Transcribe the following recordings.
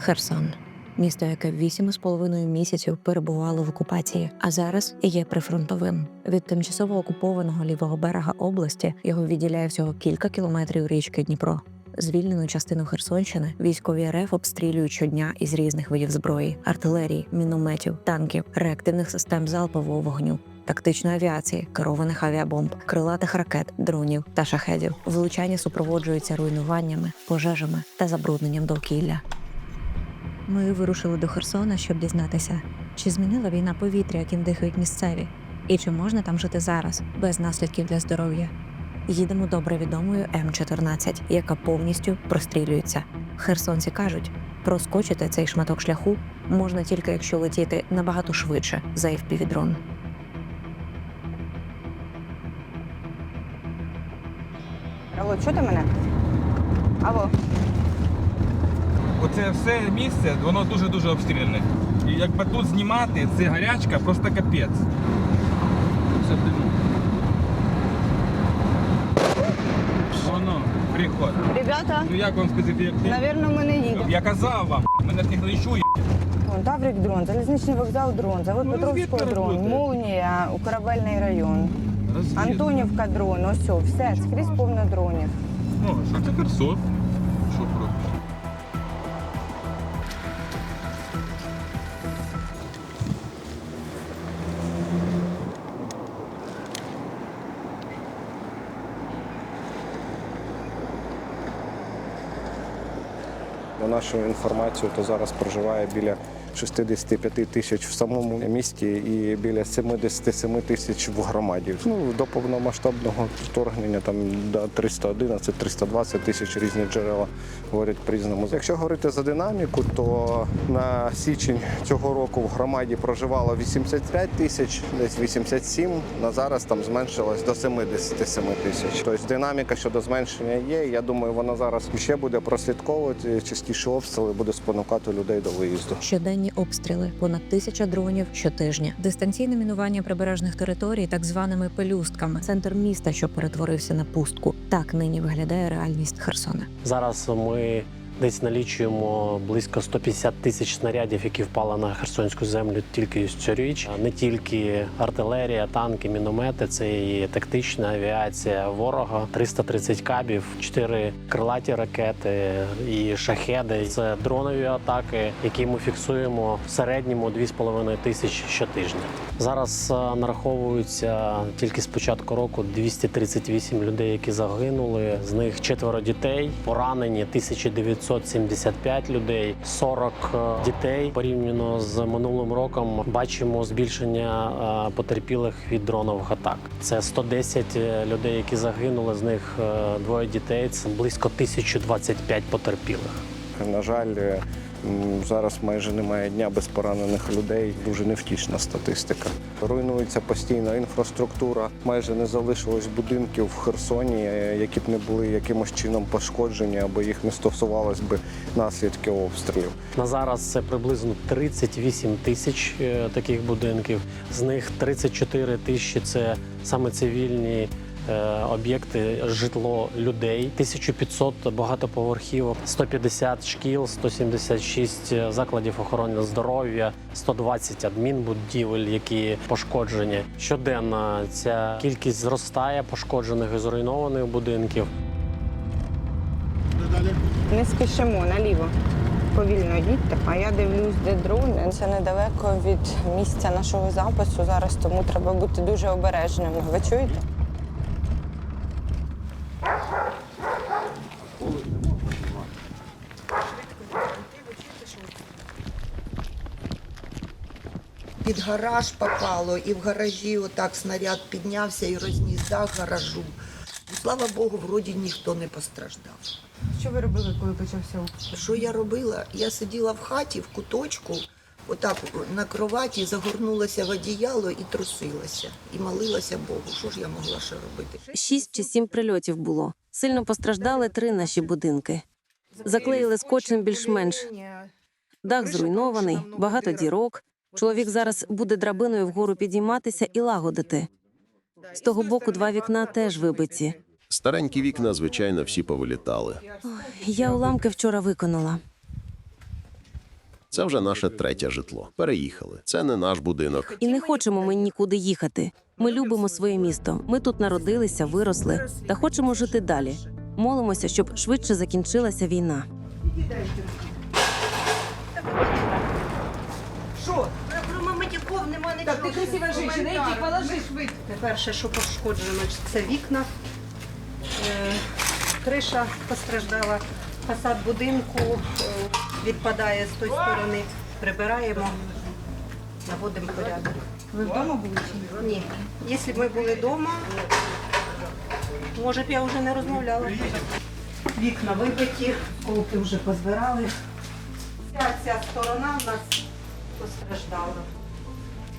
Херсон. Місто, яке 8,5 місяців перебувало в окупації, а зараз є прифронтовим. Від тимчасово окупованого лівого берега області його відділяє всього кілька кілометрів річки Дніпро. Звільнену частину Херсонщини військові РФ обстрілюють щодня із різних видів зброї: артилерії, мінометів, танків, реактивних систем залпового вогню, тактичної авіації, керованих авіабомб, крилатих ракет, дронів та шахедів. Влучання супроводжуються руйнуваннями, пожежами та забрудненням довкілля. Ми вирушили до Херсона, щоб дізнатися, чи змінила війна повітря, яким дихають місцеві, і чи можна там жити зараз, без наслідків для здоров'я. Їдемо добре відомою М-14, яка повністю прострілюється. Херсонці кажуть, проскочити цей шматок шляху можна тільки якщо летіти набагато швидше за FPV-дрон. Алло, чути мене? Алло. Оце все місце, воно дуже-дуже обстріляне. І якби тут знімати, це гарячка, просто капець. Все в диму. Воно, приход. Ребята, Ну як вам сказати, як ти? навірно, ми не їдемо. Я казав вам, мене ж ніхто не чує. Вон, Таврик дрон, залізничний вокзал дрон, завод Ну, Петровського звідки дрон, роботи? Молнія, у Корабельний район, Антонівка дрон, ось все, скрізь повно дронів. О, що це Херсон? Що просто? За нашою інформацією, то зараз проживає біля 65 тисяч в самому місті і біля 77 тисяч в громаді. До повномасштабного вторгнення там до 311-320 тисяч різні джерела говорять по-різному. Якщо говорити за динаміку, то на січень цього року в громаді проживало 85 тисяч, десь 87, на зараз там зменшилось до 77 тисяч. Тобто динаміка щодо зменшення є. Я думаю, вона зараз ще буде прослідковувати, частіше обстріли, буде спонукати людей до виїзду. Щоденні обстріли, понад 1000 дронів щотижня. Дистанційне мінування прибережних територій так званими пелюстками. Центр міста, що перетворився на пустку. Так нині виглядає реальність Херсона. Зараз ми десь налічуємо близько 150 тисяч снарядів, які впали на херсонську землю тільки цьогоріч. Не тільки артилерія, танки, міномети, це і тактична авіація ворога, 330 кабів, 4 крилаті ракети і шахеди. Це дронові атаки, які ми фіксуємо в середньому 2,5 тисячі щотижня. Зараз нараховуються тільки з початку року 238 людей, які загинули. З них 4 дітей, поранені 1975 людей, 40 дітей. Порівняно з минулим роком бачимо збільшення потерпілих від дронових атак. Це 110 людей, які загинули, з них 2 дітей. Це близько 1025 потерпілих. На жаль, зараз майже немає дня без поранених людей. Дуже невтішна статистика. Руйнується постійно інфраструктура. Майже не залишилось будинків в Херсоні, які б не були якимось чином пошкоджені, або їх не стосувалось би наслідки обстрілів. На зараз це приблизно 38 тисяч таких будинків. З них 34 тисячі – це саме цивільні об'єкти, житло людей, 1500 багатоповерхівок, 150 шкіл, 176 закладів охорони здоров'я, 120 адмінбудівель, які пошкоджені. Щоденно ця кількість зростає пошкоджених і зруйнованих будинків. Не спішимо, наліво. Повільно їдьте, а я дивлюсь, де дрон. Це недалеко від місця нашого запису зараз, тому треба бути дуже обережними. Ви чуєте? Під гараж попало, і в гаражі отак снаряд піднявся і розніс дах гаражу. І, слава Богу, вроді ніхто не постраждав. Що ви робили, коли почався обстріл? Що я робила? Я сиділа в хаті, в куточку, отак на кроваті, загорнулася в одіяло і трусилася. І молилася Богу. Що ж я могла ще робити? 6 чи 7 прильотів було. Сильно постраждали 3 наші будинки. Заклеїли скотчем більш-менш. Дах зруйнований, багато дірок. Чоловік зараз буде драбиною вгору підійматися і лагодити. З того боку 2 вікна теж вибиті. Старенькі вікна, звичайно, всі повилітали. Я уламки вчора виконала. Це вже наше третє житло. Переїхали. Це не наш будинок. І не хочемо ми нікуди їхати. Ми любимо своє місто. Ми тут народилися, виросли та хочемо жити далі. Молимося, щоб швидше закінчилася війна. Що? Про маматяков нема нічого. Так, ти красива жінка, йди, положи швидко. Перше, що пошкоджено, це вікна. Криша постраждала, фасад будинку відпадає з тої сторони. Прибираємо, наводимо порядок. Ви вдома були чи ні? Ні. Якщо б ми були вдома, може б я вже не розмовляла. Вікна вибиті, колки вже позбирали. Вся ця сторона в нас постраждала.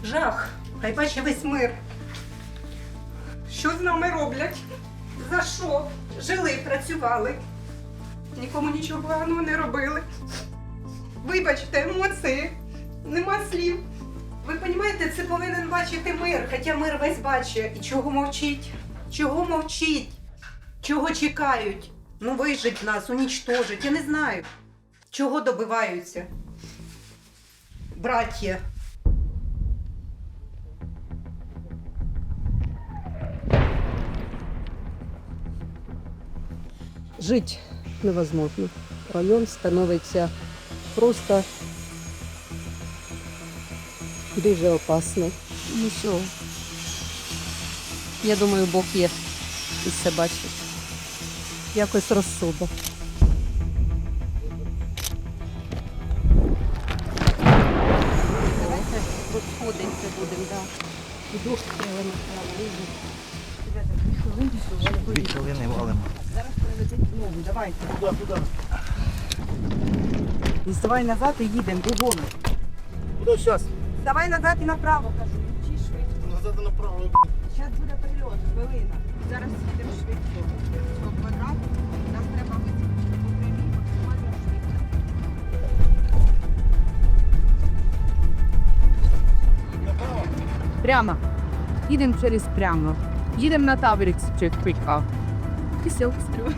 Жах! Хай бачить весь мир. Що з нами роблять? За що? Жили, працювали. Нікому нічого поганого не робили. Вибачте, емоції. Нема слів. Ви розумієте, це повинен бачити мир, хоча мир весь бачить. І чого мовчить? Чого мовчить? Чого чекають? Ну вижить нас, унічтожить. Я не знаю, чого добиваються. Браття. Жити невозможно. Район становиться просто дуже опасний. Ну що, я думаю, Бог є і все бачить. Якось розсудок. Давайте розходимося будемо, так. І дощ треба направо. Дві хвилини валимо. Зараз приведуть нову, давайте. Куди? Давай назад і їдемо, бігом. Куди зараз? Давай назад і направо, кажу. Чи швидко. Назад і направо. Зараз буде прильот, хвилина. Зараз їдемо швидко. По квадрату. Нам треба висадити по прямій максимально швидко. Прямо. Їдемо через прямо. Їдемо на табір Чекпіка. І все, стрілю.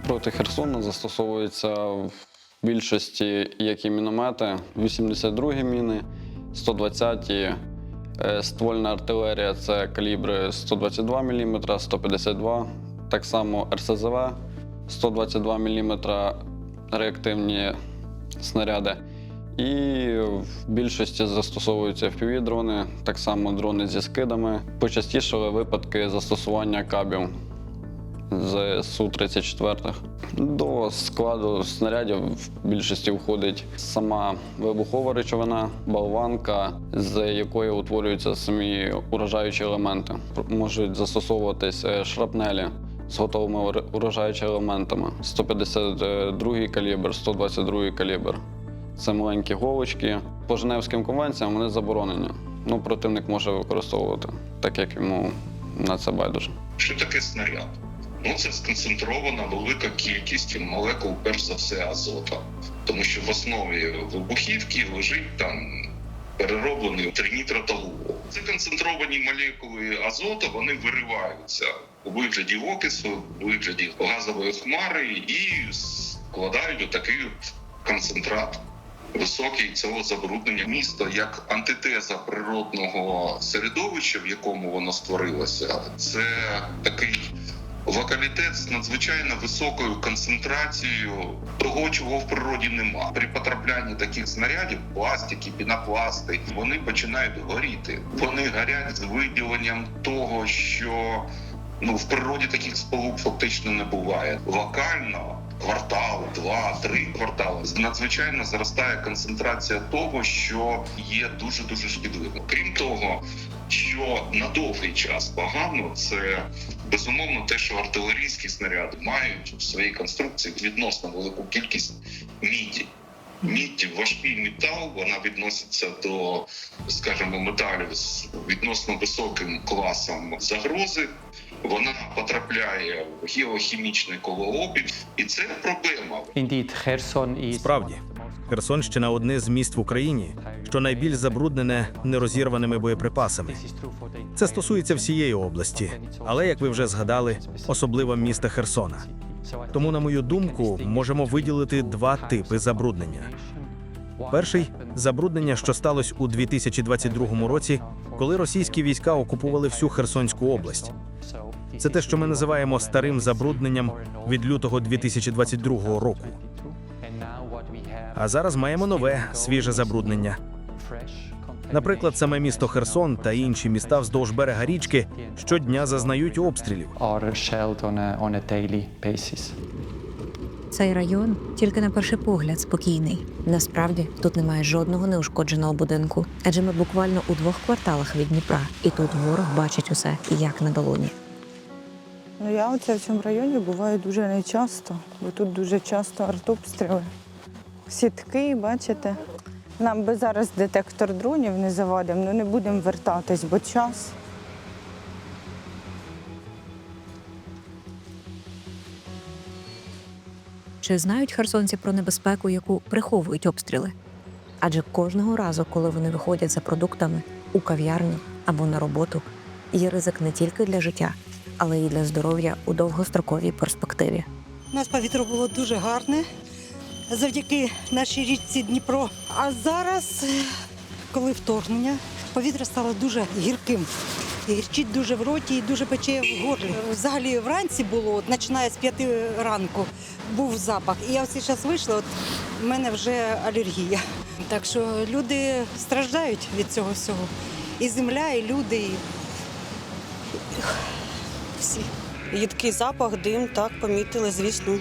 Проти Херсона застосовуються в більшості як і міномети, 82-гі міни, 120-ті, ствольна артилерія – це калібри 122 мм, 152, так само РСЗВ, 122 мм реактивні снаряди. І в більшості застосовуються FPV-дрони, так само дрони зі скидами. Почастішали випадки застосування кабів з Су-34. До складу снарядів в більшості входить сама вибухова речовина, болванка, з якої утворюються самі уражаючі елементи. Можуть застосовуватись шрапнелі з готовими уражаючими елементами. 152-й калібр, 122-й калібр. Це маленькі голочки. По Женевським конвенціям вони заборонені. Ну, противник може використовувати, так як йому на це байдуже. Що таке снаряд? Ну, це сконцентрована велика кількість молекул, перш за все, азота. Тому що в основі вибухівки лежить там перероблений тринітротолуол. Це концентровані молекули азоту, вони вириваються у вигляді окису, у вигляді газової хмари і складають отакий концентрат високий цього забруднення. Місто як антитеза природного середовища, в якому воно створилося, це такий локалітет з надзвичайно високою концентрацією того, чого в природі нема. При потраплянні таких снарядів, пластики, пінопласти, вони починають горіти. Вони горять з виділенням того, що в природі таких сполук фактично не буває. Локально квартал, 2-3 квартали надзвичайно зростає концентрація того, що є дуже-дуже шкідливим. Крім того, що на довгий час погано, це безумовно те, що артилерійські снаряди мають в своїй конструкції відносно велику кількість міді. Мідь – важкий метал, вона відноситься до, скажімо, металів з відносно високим класом загрози. Вона потрапляє в геохімічний колообіг, і це проблема. Справді, Херсонщина – одне з міст в Україні, що найбільш забруднене нерозірваними боєприпасами. Це стосується всієї області, але, як ви вже згадали, особливо міста Херсона. Тому, на мою думку, можемо виділити два типи забруднення. Перший – забруднення, що сталося у 2022 році, коли російські війська окупували всю Херсонську область. Це те, що ми називаємо старим забрудненням від лютого 2022 року. А зараз маємо нове, свіже забруднення. Наприклад, саме місто Херсон та інші міста вздовж берега річки щодня зазнають обстрілів. Цей район тільки на перший погляд спокійний. Насправді, тут немає жодного неушкодженого будинку. Адже ми буквально у 2 кварталах від Дніпра. І тут ворог бачить усе, як на долоні. Ну, я оце в цьому районі буваю дуже нечасто, бо тут дуже часто артобстріли. Сітки, бачите. Нам би зараз детектор дронів не завадив, але не будемо вертатись, бо час. Чи знають херсонці про небезпеку, яку приховують обстріли? Адже кожного разу, коли вони виходять за продуктами у кав'ярню або на роботу, є ризик не тільки для життя, але й для здоров'я у довгостроковій перспективі. У нас повітря було дуже гарне завдяки нашій річці Дніпро. А зараз, коли вторгнення, повітря стало дуже гірким. Гірчить дуже в роті і дуже пече в горлі. Взагалі вранці було, от, починає з 5 ранку, був запах. І я ось зараз вийшла, от в мене вже алергія. Так що люди страждають від цього всього. І земля, і люди, і всі. Їдкий запах, дим, так, помітили, звісно.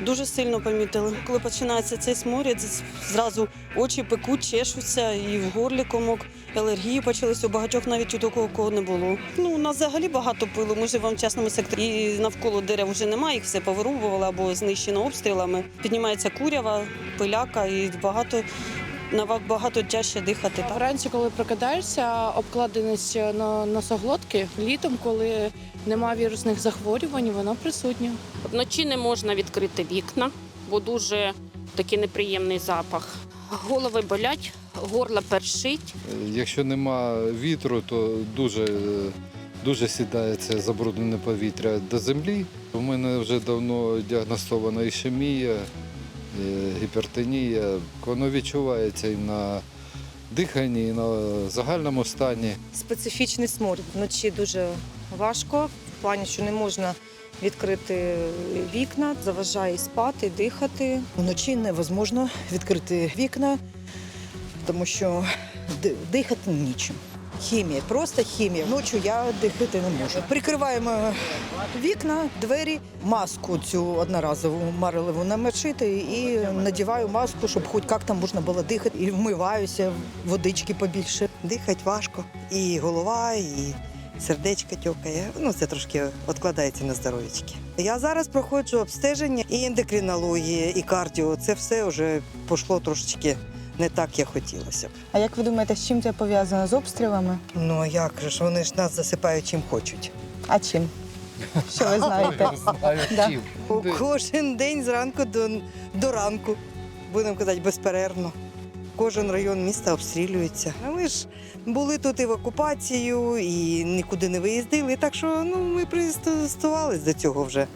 Дуже сильно помітили. Коли починається цей сморід, зразу очі пекуть, чешуться, і в горлі комок. Алергії почалися у багатьох, навіть у такого, кого не було. Ну, у нас взагалі багато пилу, ми живемо в частному секторі, і навколо дерев вже немає, їх все повирубували або знищено обстрілами. Піднімається курява, пиляка і багато тяжче дихати. Вранці, коли прокидаєшся, обкладеність на носоглотки. Літом, коли немає вірусних захворювань, вона присутня. Вночі не можна відкрити вікна, бо дуже такий неприємний запах. Голови болять, горло першить. Якщо нема вітру, то дуже сідає це забруднене повітря до землі. У мене вже давно діагностована ішемія, гіпертонія. Воно відчувається і на диханні, і на загальному стані. Специфічний сморід. Вночі дуже важко, в плані, що не можна відкрити вікна, заважає спати, дихати. Вночі невозможно відкрити вікна, тому що дихати нічим. Хімія, просто хімія. Ночі я дихати не можу. Прикриваємо вікна, двері, маску цю одноразову марилеву намочити і надіваю маску, щоб хоч як там можна було дихати. І вмиваюся, водички побільше. Дихати важко. І голова, і сердечко тьокає. Ну, це трошки відкладається на здоров'ячки. Я зараз проходжу обстеження і ендокринологія, і кардіо. Це все вже пішло трошечки не так, як хотілося б. А як ви думаєте, з чим це пов'язано? З обстрілами? Ну, як же ж, вони ж нас засипають чим хочуть. А чим? Що ви знаєте? Кожен день зранку до ранку, будемо казати, безперервно. Кожен район міста обстрілюється. А ми ж були тут і в окупацію, і нікуди не виїздили, так що ми пристосувалися до цього вже.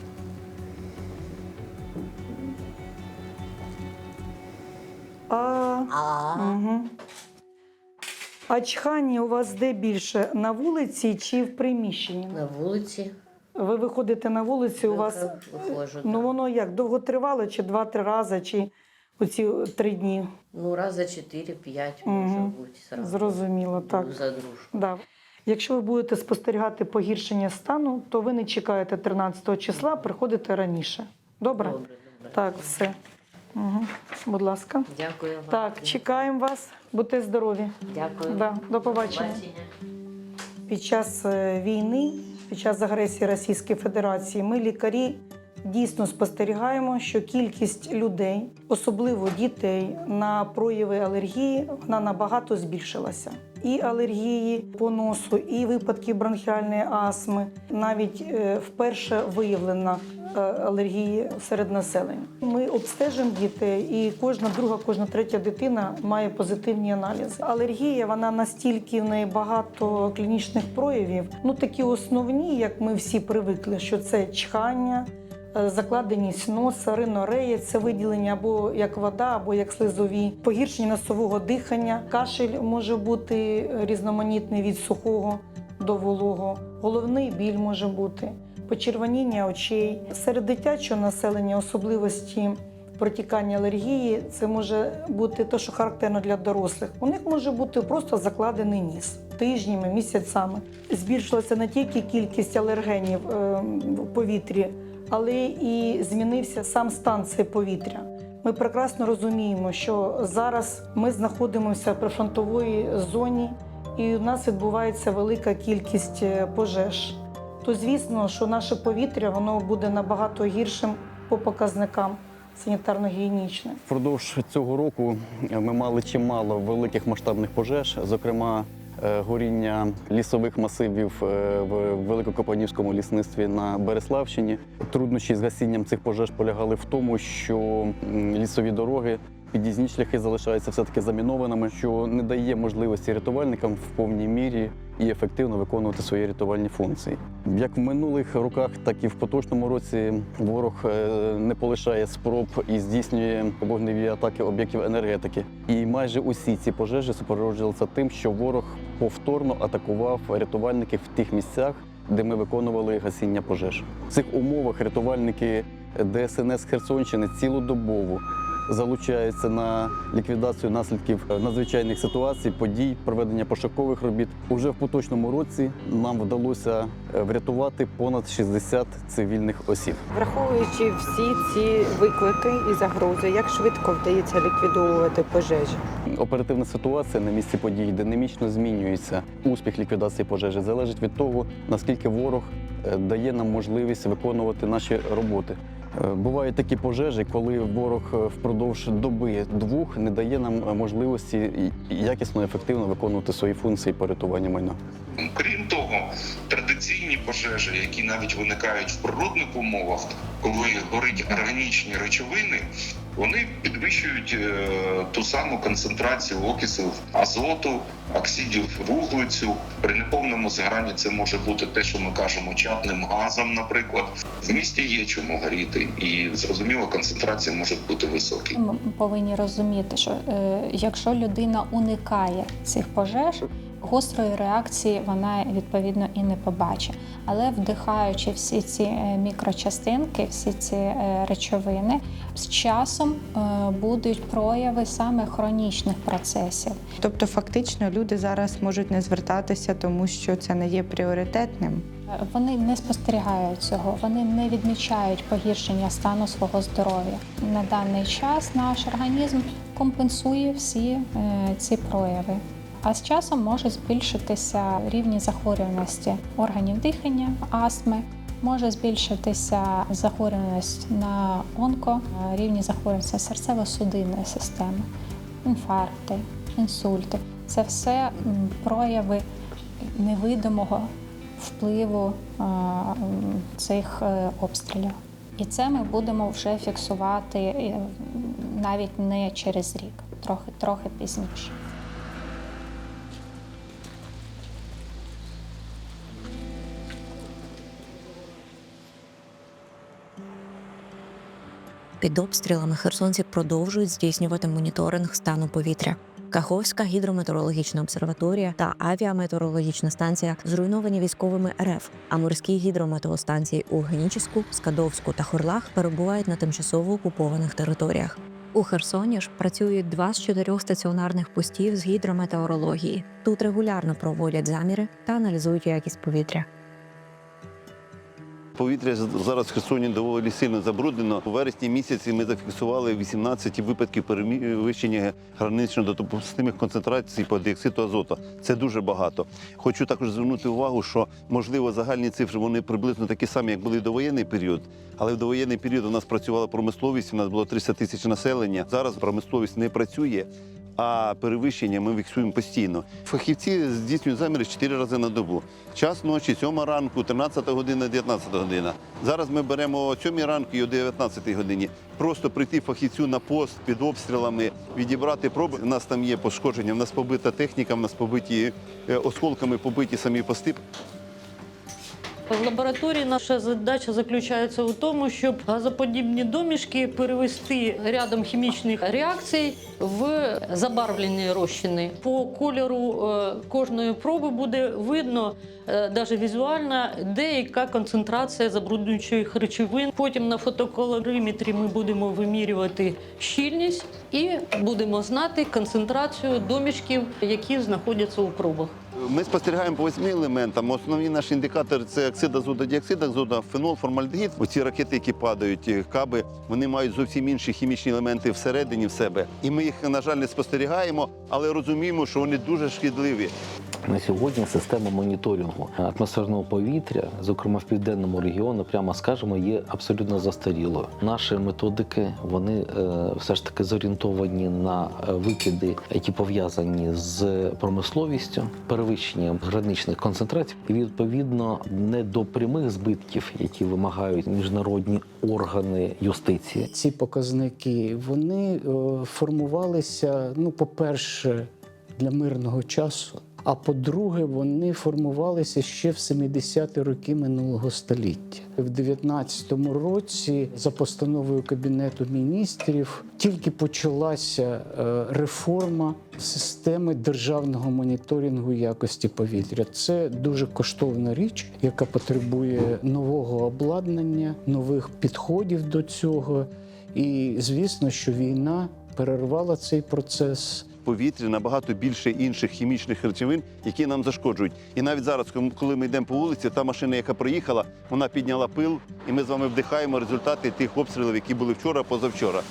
А чхання у вас де більше? На вулиці чи в приміщенні? На вулиці. Ви виходите на вулицю, у вас Виходжу, ну воно як довго тривало, чи 2-3 рази, чи оці 3 дні? Ну, рази 4-5 може бути. Сразу. Зрозуміло, так. За дружку. Да. Якщо ви будете спостерігати погіршення стану, то ви не чекаєте 13 числа, приходите раніше. Добре? Добре. Так, все. Угу. Будь ласка. Дякую вам. Так, чекаємо вас. Будьте здорові. Дякую. Да, до побачення. Під час війни, під час агресії Російської Федерації, ми, лікарі, дійсно спостерігаємо, що кількість людей, особливо дітей, на прояви алергії, вона набагато збільшилася. І алергії по носу, і випадки бронхіальної астми. Навіть вперше виявлена алергії серед населення. Ми обстежимо дітей, і кожна друга, кожна третя дитина має позитивні аналізи. Алергія, вона настільки в неї багато клінічних проявів. Ну, такі основні, як ми всі привикли, що це чхання, закладеність носа, ринорея – це виділення або як вода, або як слизові, погіршення носового дихання, кашель може бути різноманітний від сухого до вологого, головний біль може бути, почервоніння очей. Серед дитячого населення особливості протікання алергії – це може бути те, що характерно для дорослих. У них може бути просто закладений ніс тижнями, місяцями. Збільшилася не тільки кількість алергенів в повітрі, але і змінився сам стан цього повітря. Ми прекрасно розуміємо, що зараз ми знаходимося в прифронтовій зоні, і у нас відбувається велика кількість пожеж. То звісно, що наше повітря воно буде набагато гіршим по показникам санітарно-гігієнічним. Впродовж цього року ми мали чимало великих масштабних пожеж, зокрема горіння лісових масивів в Великокопанівському лісництві на Береславщині. Труднощі з гасінням цих пожеж полягали в тому, що лісові дороги, під'їзні шляхи залишаються все-таки замінованими, що не дає можливості рятувальникам в повній мірі і ефективно виконувати свої рятувальні функції. Як в минулих роках, так і в поточному році ворог не полишає спроб і здійснює вогневі атаки об'єктів енергетики. І майже усі ці пожежі супроводжувалися тим, що ворог повторно атакував рятувальників в тих місцях, де ми виконували гасіння пожеж. В цих умовах рятувальники ДСНС Херсонщини цілодобово залучаються на ліквідацію наслідків надзвичайних ситуацій, подій, проведення пошукових робіт. Уже в поточному році нам вдалося врятувати понад 60 цивільних осіб. Враховуючи всі ці виклики і загрози, як швидко вдається ліквідовувати пожежі? Оперативна ситуація на місці подій динамічно змінюється. Успіх ліквідації пожежі залежить від того, наскільки ворог дає нам можливість виконувати наші роботи. Бувають такі пожежі, коли ворог впродовж доби-двох не дає нам можливості якісно і ефективно виконувати свої функції по рятуванню майна. Крім того, традиційні пожежі, які навіть виникають в природних умовах, коли горять органічні речовини, вони підвищують ту саму концентрацію окисів азоту, оксидів вуглецю. При неповному згоранні це може бути те, що ми кажемо чадним газом, наприклад. В місті є чому горіти, і, зрозуміло, концентрація може бути високі. Ми повинні розуміти, що якщо людина уникає цих пожеж, гострої реакції вона, відповідно, і не побачить. Але вдихаючи всі ці мікрочастинки, всі ці речовини, з часом будуть прояви саме хронічних процесів. Тобто фактично люди зараз можуть не звертатися, тому що це не є пріоритетним? Вони не спостерігають цього, вони не відмічають погіршення стану свого здоров'я. На даний час наш організм компенсує всі ці прояви. А з часом можуть збільшитися рівні захворюваності органів дихання, астми, може збільшитися захворюваність на онко, рівні захворюваності серцево-судинної системи, інфаркти, інсульти. Це все прояви невидимого впливу цих обстрілів. І це ми будемо вже фіксувати навіть не через рік, трохи пізніше. Під обстрілами херсонці продовжують здійснювати моніторинг стану повітря. Каховська гідрометеорологічна обсерваторія та авіаметеорологічна станція зруйновані військовими РФ, а морські гідрометеостанції у Генічеську, Скадовську та Хурлах перебувають на тимчасово окупованих територіях. У Херсоні ж працюють 2 з 4 стаціонарних постів з гідрометеорології. Тут регулярно проводять заміри та аналізують якість повітря. Повітря зараз в Херсоні доволі сильно забруднено. У вересні місяці ми зафіксували 18 випадків перевищення гранично допустимих концентрацій по діоксиду азоту. Це дуже багато. Хочу також звернути увагу, що, можливо, загальні цифри вони приблизно такі самі, як були в довоєнний період. Але в довоєнний період у нас працювала промисловість, у нас було 300 тисяч населення. Зараз промисловість не працює, а перевищення ми фіксуємо постійно. Фахівці здійснюють заміри 4 рази на добу. Час ночі, 7 ранку, 13 година, 19 година. Зараз ми беремо о 7 ранку і о 19 годині. Просто прийти фахівцю на пост під обстрілами, відібрати проби. У нас там є пошкодження, у нас побита техніка, у нас побиті осколками побиті самі пости. В лабораторії наша задача заключається у тому, щоб газоподібні домішки перевести рядом хімічних реакцій в забарвлені розчини. По кольору кожної проби буде видно, навіть візуально, де яка концентрація забруднюючих речовин. Потім на фотоколориметрі ми будемо вимірювати щільність і будемо знати концентрацію домішків, які знаходяться у пробах. Ми спостерігаємо по 8 елементам. Основні наші індикатори – це оксид азоту, діоксид азоту, фенол, формальдегід. Оці ракети, які падають, каби, вони мають зовсім інші хімічні елементи всередині в себе. І ми їх, на жаль, не спостерігаємо, але розуміємо, що вони дуже шкідливі. На сьогодні система моніторингу атмосферного повітря, зокрема в південному регіоні, прямо скажемо, є абсолютно застарілою. Наші методики, вони все ж таки зорієнтовані на викиди, які пов'язані з промисловістю, перевищенням граничних концентрацій і, відповідно, не до прямих збитків, які вимагають міжнародні органи юстиції. Ці показники, вони формувалися, по-перше, для мирного часу, а по-друге, вони формувалися ще в 70-ті роки минулого століття. В 19-му році за постановою Кабінету міністрів тільки почалася реформа системи державного моніторингу якості повітря. Це дуже коштовна річ, яка потребує нового обладнання, нових підходів до цього. І, звісно, що війна перервала цей процес. В повітрі набагато більше інших хімічних речовин, які нам зашкоджують. І навіть зараз, коли ми йдемо по вулиці, та машина, яка проїхала, вона підняла пил, і ми з вами вдихаємо результати тих обстрілів, які були вчора, позавчора.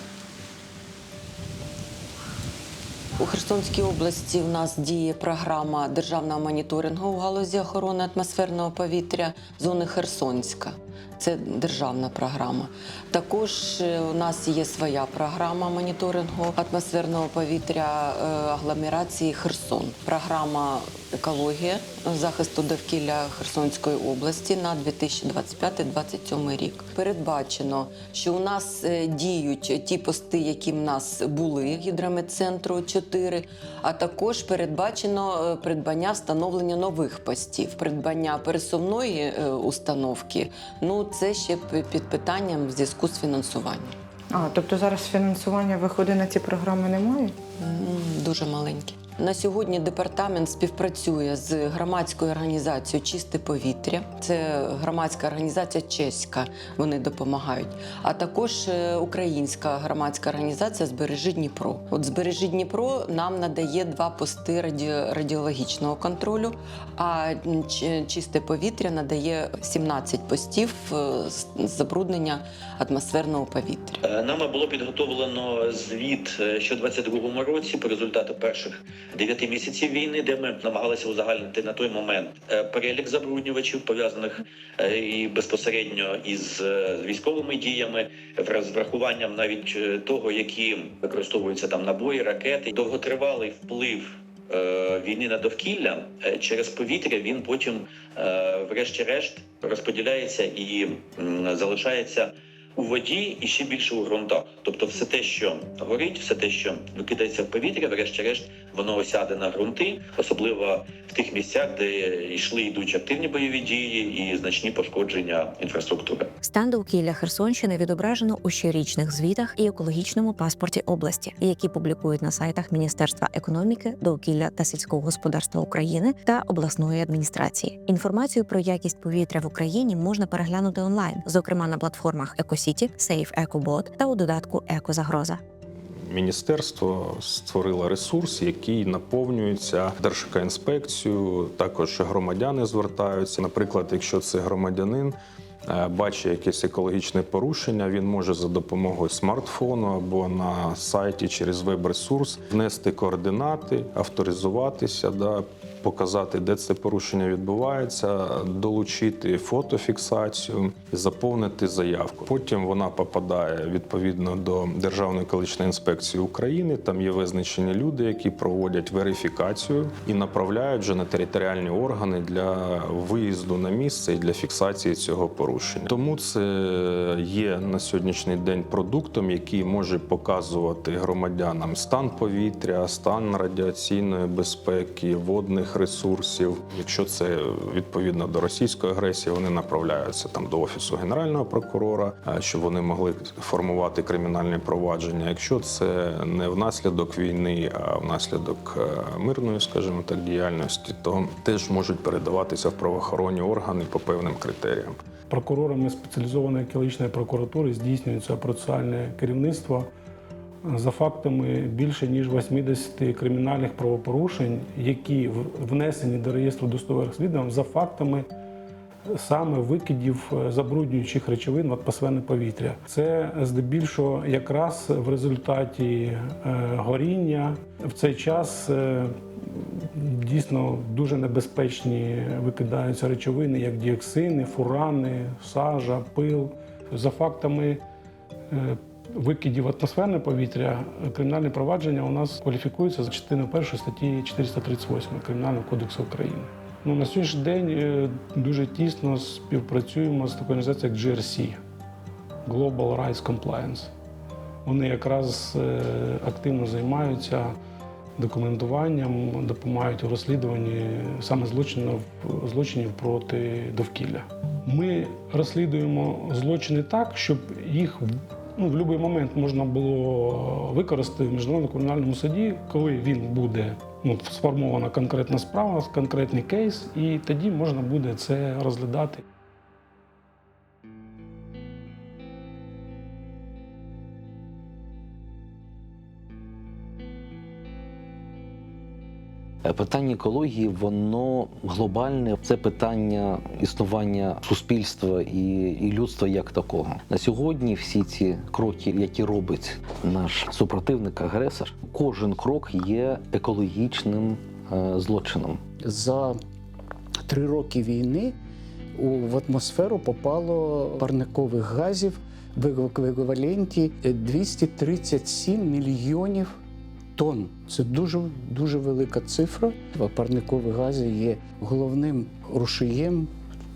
У Херсонській області в нас діє програма державного моніторингу у галузі охорони атмосферного повітря зони Херсонська. Це державна програма. Також у нас є своя програма моніторингу атмосферного повітря агломерації Херсон. Програма екологія захисту довкілля Херсонської області на 2025-2027 рік. Передбачено, що у нас діють ті пости, які в нас були гідрометцентру 4, а також передбачено придбання встановлення нових постів, придбання пересувної установки. Це ще під питанням в зв'язку з фінансуванням. Тобто зараз фінансування виходу на ці програми немає? Дуже маленьке. На сьогодні департамент співпрацює з громадською організацією «Чисте повітря». Це громадська організація чеська, вони допомагають. А також українська громадська організація «Збережи Дніпро». От «Збережи Дніпро» нам надає 2 пости радіологічного контролю, а «Чисте повітря» надає 17 постів з забруднення атмосферного повітря. Нами було підготовлено звіт, що у 2022 році по результату перших 9 місяців війни, де ми намагалися узагальнити на той момент перелік забруднювачів, пов'язаних і безпосередньо із військовими діями, з врахуванням навіть того, які використовуються там набої, ракети. Довготривалий вплив війни на довкілля через повітря, він потім, врешті-решт, розподіляється і залишається у воді і ще більше у ґрунтах. Тобто все те, що горить, все те, що викидається в повітря, врешті-решт, воно осяде на ґрунти, особливо в тих місцях, де йдуть активні бойові дії і значні пошкодження інфраструктури. Стан довкілля Херсонщини відображено у щорічних звітах і екологічному паспорті області, які публікують на сайтах Міністерства економіки, довкілля та сільського господарства України та обласної адміністрації. Інформацію про якість повітря в Україні можна переглянути онлайн, зокрема на платформах Екосіті, Сейф Екобот та у додатку Екозагроза. Міністерство створило ресурс, який наповнюється Держекоінспекцією, також громадяни звертаються. Наприклад, якщо це громадянин бачить якесь екологічне порушення, він може за допомогою смартфону або на сайті через веб-ресурс внести координати, авторизуватися, показати, де це порушення відбувається, долучити фотофіксацію, заповнити заявку. Потім вона попадає відповідно до Державної екологічної інспекції України. Там є визначені люди, які проводять верифікацію і направляють вже на територіальні органи для виїзду на місце і для фіксації цього порушення. Тому це є на сьогоднішній день продуктом, який може показувати громадянам стан повітря, стан радіаційної безпеки, водних природних ресурсів. Якщо це відповідно до російської агресії, вони направляються там до Офісу Генерального прокурора, щоб вони могли формувати кримінальні провадження. Якщо це не внаслідок війни, а внаслідок мирної, скажімо так, діяльності, то теж можуть передаватися в правоохоронні органи по певним критеріям. Прокурорами спеціалізованої екологічної прокуратури здійснюється процесуальне керівництво за фактами більше ніж 80 кримінальних правопорушень, які внесені до реєстру досудових розслідувань за фактами саме викидів забруднюючих речовин в атмосферне повітря. Це здебільшого якраз в результаті горіння. В цей час дійсно дуже небезпечні викидаються речовини, як діоксини, фурани, сажа, пил. За фактами викидів в атмосферне повітря кримінальне провадження у нас кваліфікується за частиною 1 статті 438 Кримінального кодексу України. На сьогоднішній день дуже тісно співпрацюємо з такою організацією, як GRC – Global Rights Compliance. Вони якраз активно займаються документуванням, допомагають у розслідуванні саме злочинів проти довкілля. Ми розслідуємо злочини так, щоб їх в будь-який момент можна було використати в Міжнародному кримінальному суді, коли він буде сформована конкретна справа, конкретний кейс, і тоді можна буде це розглядати. Питання екології, воно глобальне. Це питання існування суспільства і людства як такого. На сьогодні всі ці кроки, які робить наш супротивник-агресор, кожен крок є екологічним злочином. За 3 роки війни в атмосферу попало парникових газів в еквіваленті 237 мільйонів тонн. Це дуже велика цифра. Парникові гази є головним рушієм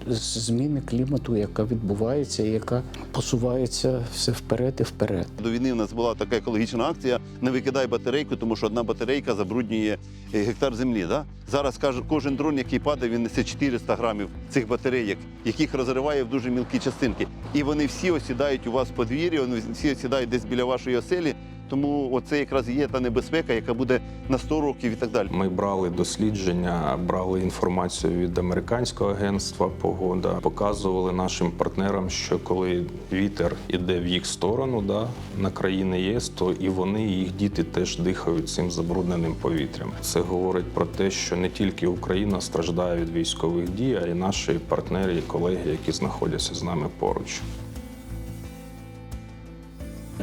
зміни клімату, яка відбувається і яка посувається все вперед і вперед. До війни в нас була така екологічна акція «Не викидай батарейку», тому що одна батарейка забруднює гектар землі. Да? Зараз кожен дрон, який падає, він несе 400 грамів цих батарейок, яких розриває в дуже мілкі частинки. І вони всі осідають у вас в подвір'ї, вони всі осідають десь біля вашої оселі. Тому оце якраз є та небезпека, яка буде на 100 років і так далі. Ми брали дослідження, брали інформацію від американського агентства «Погода», показували нашим партнерам, що коли вітер іде в їх сторону, на країни ЄС, то і вони, і їх діти теж дихають цим забрудненим повітрям. Це говорить про те, що не тільки Україна страждає від військових дій, а й наші партнери і колеги, які знаходяться з нами поруч.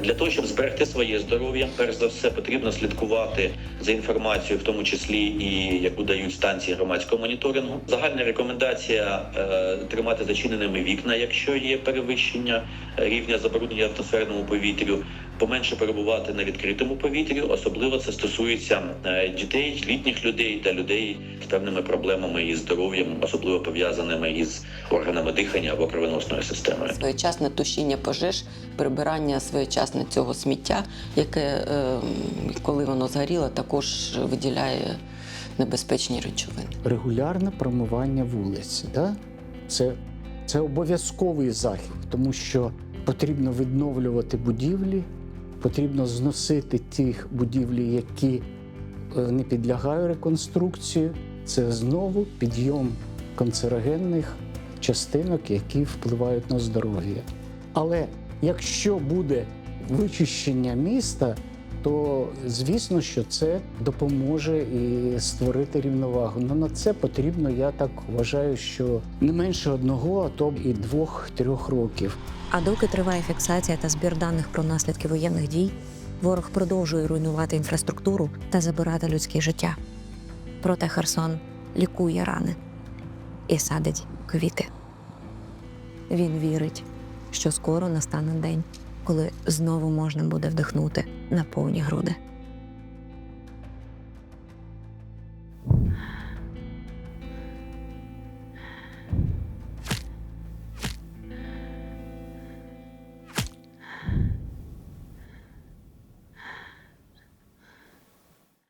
Для того, щоб зберегти своє здоров'я, перш за все потрібно слідкувати за інформацією, в тому числі і яку дають станції громадського моніторингу. Загальна рекомендація тримати зачиненими вікна, якщо є перевищення рівня забруднення в атмосферному повітрю, поменше перебувати на відкритому повітрі. Особливо це стосується дітей, літніх людей та людей з певними проблемами із здоров'ям, особливо пов'язаними із органами дихання або кровоносної системи. Своєчасне тушіння пожеж, прибирання своєчасне цього сміття, яке, коли воно згоріло, також виділяє небезпечні речовини. Регулярне промивання вулиць. Да? Це обов'язковий захід, тому що потрібно відновлювати будівлі, потрібно зносити ті будівлі, які не підлягають реконструкції. Це знову підйом канцерогенних частинок, які впливають на здоров'я. Але якщо буде вичищення міста, то звісно, що це допоможе і створити рівновагу. На це потрібно, я так вважаю, що не менше 1, а то і 2-3 років. А доки триває фіксація та збір даних про наслідки воєнних дій, ворог продовжує руйнувати інфраструктуру та забирати людське життя. Проте Херсон лікує рани і садить квіти. Він вірить, що скоро настане день, коли знову можна буде вдихнути на повні груди.